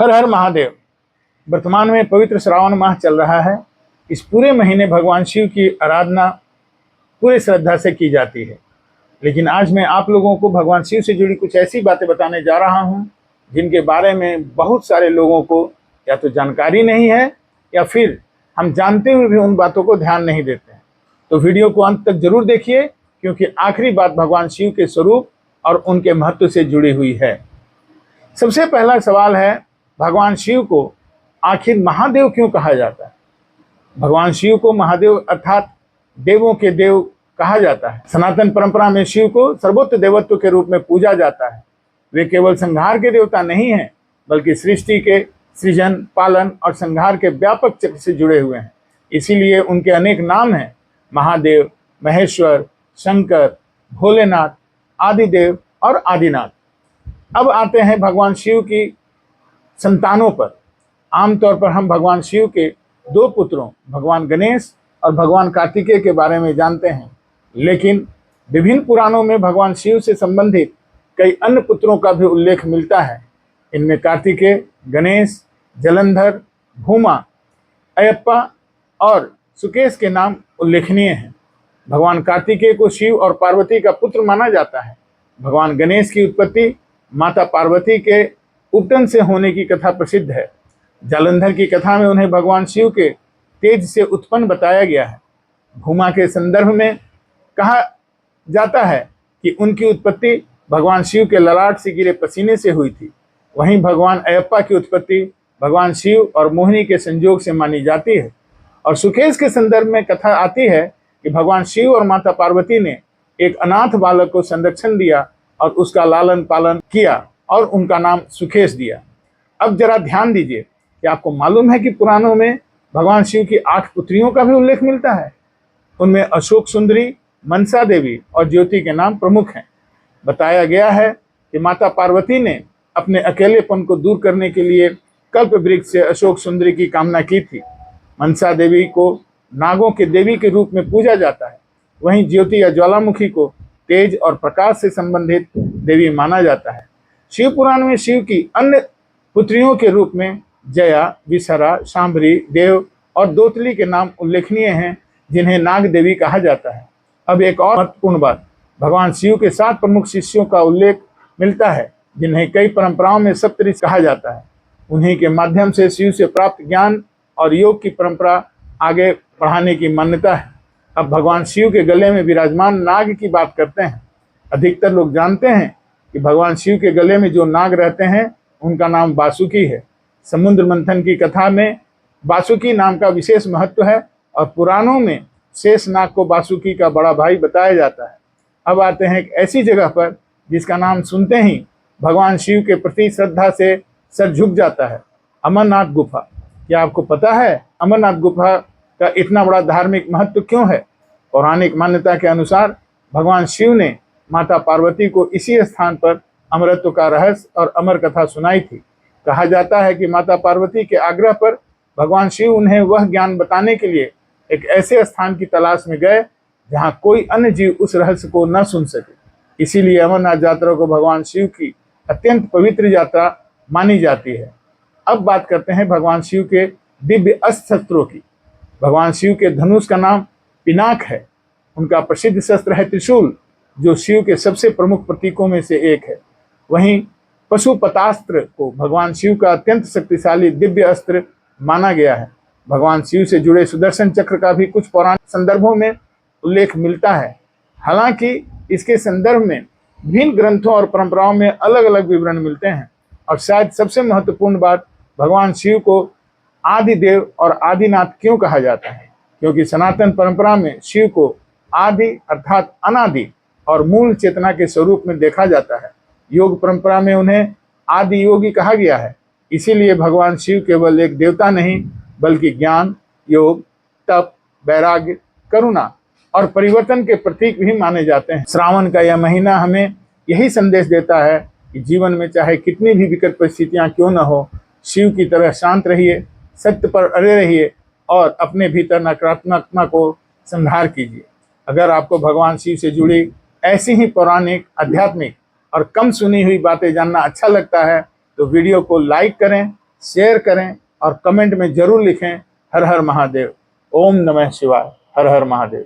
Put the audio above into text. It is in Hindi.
हर हर महादेव। वर्तमान में पवित्र श्रावण माह चल रहा है। इस पूरे महीने भगवान शिव की आराधना पूरी श्रद्धा से की जाती है। लेकिन आज मैं आप लोगों को भगवान शिव से जुड़ी कुछ ऐसी बातें बताने जा रहा हूं जिनके बारे में बहुत सारे लोगों को या तो जानकारी नहीं है या फिर हम जानते हुए भी उन बातों को ध्यान नहीं देते हैं। तो वीडियो को अंत तक जरूर देखिए, क्योंकि आखिरी बात भगवान शिव के स्वरूप और उनके महत्व से जुड़ी हुई है। सबसे पहला सवाल है, भगवान शिव को आखिर महादेव क्यों कहा जाता है? भगवान शिव को महादेव अर्थात देवों के देव कहा जाता है। सनातन परंपरा में शिव को सर्वोच्च देवत्व के रूप में पूजा जाता है। वे केवल संहार के देवता नहीं हैं, बल्कि सृष्टि के सृजन, पालन और संहार के व्यापक चक्र से जुड़े हुए हैं। इसीलिए उनके अनेक नाम हैं: महादेव, महेश्वर, शंकर, भोलेनाथ, आदिदेव और आदिनाथ। अब आते हैं भगवान शिव की संतानों पर। आमतौर पर हम भगवान शिव के दो पुत्रों, भगवान गणेश और भगवान कार्तिकेय के बारे में जानते हैं, लेकिन विभिन्न पुराणों में भगवान शिव से संबंधित कई अन्य पुत्रों का भी उल्लेख मिलता है। इनमें कार्तिकेय, गणेश, जलंधर, भूमा, अयप्पा और सुकेश के नाम उल्लेखनीय हैं। भगवान कार्तिकेय को शिव और पार्वती का पुत्र माना जाता है। भगवान गणेश की उत्पत्ति माता पार्वती के उपटन से होने की कथा प्रसिद्ध है। जालंधर की कथा में उन्हें भगवान शिव के तेज से उत्पन्न बताया गया है। भूमा के संदर्भ में कहा जाता है कि उनकी उत्पत्ति भगवान शिव के ललाट से गिरे पसीने से हुई थी। वहीं भगवान अयप्पा की उत्पत्ति भगवान शिव और मोहिनी के संयोग से मानी जाती है। और सुकेश के संदर्भ में कथा आती है कि भगवान शिव और माता पार्वती ने एक अनाथ बालक को संरक्षण दिया और उसका लालन पालन किया और उनका नाम सुकेश दिया। अब जरा ध्यान दीजिए कि आपको मालूम है कि पुराणों में भगवान शिव की 8 पुत्रियों का भी उल्लेख मिलता है। उनमें अशोक सुंदरी, मनसा देवी और ज्योति के नाम प्रमुख हैं। बताया गया है कि माता पार्वती ने अपने अकेलेपन को दूर करने के लिए कल्प वृक्ष से अशोक सुंदरी की कामना की थी। मनसा देवी को नागों के देवी के रूप में पूजा जाता है। वहीं ज्योति या ज्वालामुखी को तेज और प्रकाश से संबंधित देवी माना जाता है। शिव पुराण में शिव की अन्य पुत्रियों के रूप में जया, विसरा, शांभरी, देव और दोतली के नाम उल्लेखनीय हैं, जिन्हें नाग देवी कहा जाता है। अब एक और महत्वपूर्ण बात, भगवान शिव के 7 प्रमुख शिष्यों का उल्लेख मिलता है, जिन्हें कई परंपराओं में सप्तऋषि कहा जाता है। उन्हीं के माध्यम से शिव से प्राप्त ज्ञान और योग की परंपरा आगे बढ़ाने की मान्यता है। अब भगवान शिव के गले में विराजमान नाग की बात करते हैं। अधिकतर लोग जानते हैं कि भगवान शिव के गले में जो नाग रहते हैं उनका नाम वासुकी है। समुद्र मंथन की कथा में वासुकी नाम का विशेष महत्व है और पुराणों में शेष नाग को वासुकी का बड़ा भाई बताया जाता है। अब आते हैं एक ऐसी जगह पर जिसका नाम सुनते ही भगवान शिव के प्रति श्रद्धा से सर झुक जाता है, अमरनाथ गुफा। क्या आपको पता है अमरनाथ गुफा का इतना बड़ा धार्मिक महत्व क्यों है? पौराणिक मान्यता के अनुसार भगवान शिव ने माता पार्वती को इसी स्थान पर अमरत्व का रहस्य और अमर कथा सुनाई थी। कहा जाता है कि माता पार्वती के आग्रह पर भगवान शिव उन्हें वह ज्ञान बताने के लिए एक ऐसे स्थान की तलाश में गए जहां कोई अन्य जीव उस रहस्य को न सुन सके। इसीलिए अमरनाथ यात्रा को भगवान शिव की अत्यंत पवित्र यात्रा मानी जाती है। अब बात करते हैं भगवान शिव के दिव्य अस्त्र शस्त्रों की। भगवान शिव के धनुष का नाम पिनाक है। उनका प्रसिद्ध शस्त्र है त्रिशूल, जो शिव के सबसे प्रमुख प्रतीकों में से एक है। वहीं पशुपतास्त्र को भगवान शिव का अत्यंत शक्तिशाली दिव्य अस्त्र माना गया है। भगवान शिव से जुड़े सुदर्शन चक्र का भी कुछ पौराणिक संदर्भों में उल्लेख मिलता है। हालांकि इसके संदर्भ में भिन्न ग्रंथों और परंपराओं में अलग अलग विवरण मिलते हैं। और शायद सबसे महत्वपूर्ण बात, भगवान शिव को आदिदेव और आदिनाथ क्यों कहा जाता है? क्योंकि सनातन परंपरा में शिव को आदि अर्थात अनादि और मूल चेतना के स्वरूप में देखा जाता है। योग परंपरा में उन्हें आदि योगी कहा गया है। इसीलिए भगवान शिव केवल एक देवता नहीं, बल्कि ज्ञान, योग, तप, वैराग्य, करुणा और परिवर्तन के प्रतीक भी माने जाते हैं। श्रावण का यह महीना हमें यही संदेश देता है कि जीवन में चाहे कितनी भी विकट परिस्थितियां क्यों न हो, शिव की तरह शांत रहिए, सत्य पर अड़े रहिए और अपने भीतर नकारात्मकता को संहार कीजिए। अगर आपको भगवान शिव से जुड़ी ऐसी ही पौराणिक, आध्यात्मिक और कम सुनी हुई बातें जानना अच्छा लगता है तो वीडियो को लाइक करें, शेयर करें और कमेंट में जरूर लिखें हर हर महादेव। ओम नमः शिवाय। हर हर महादेव।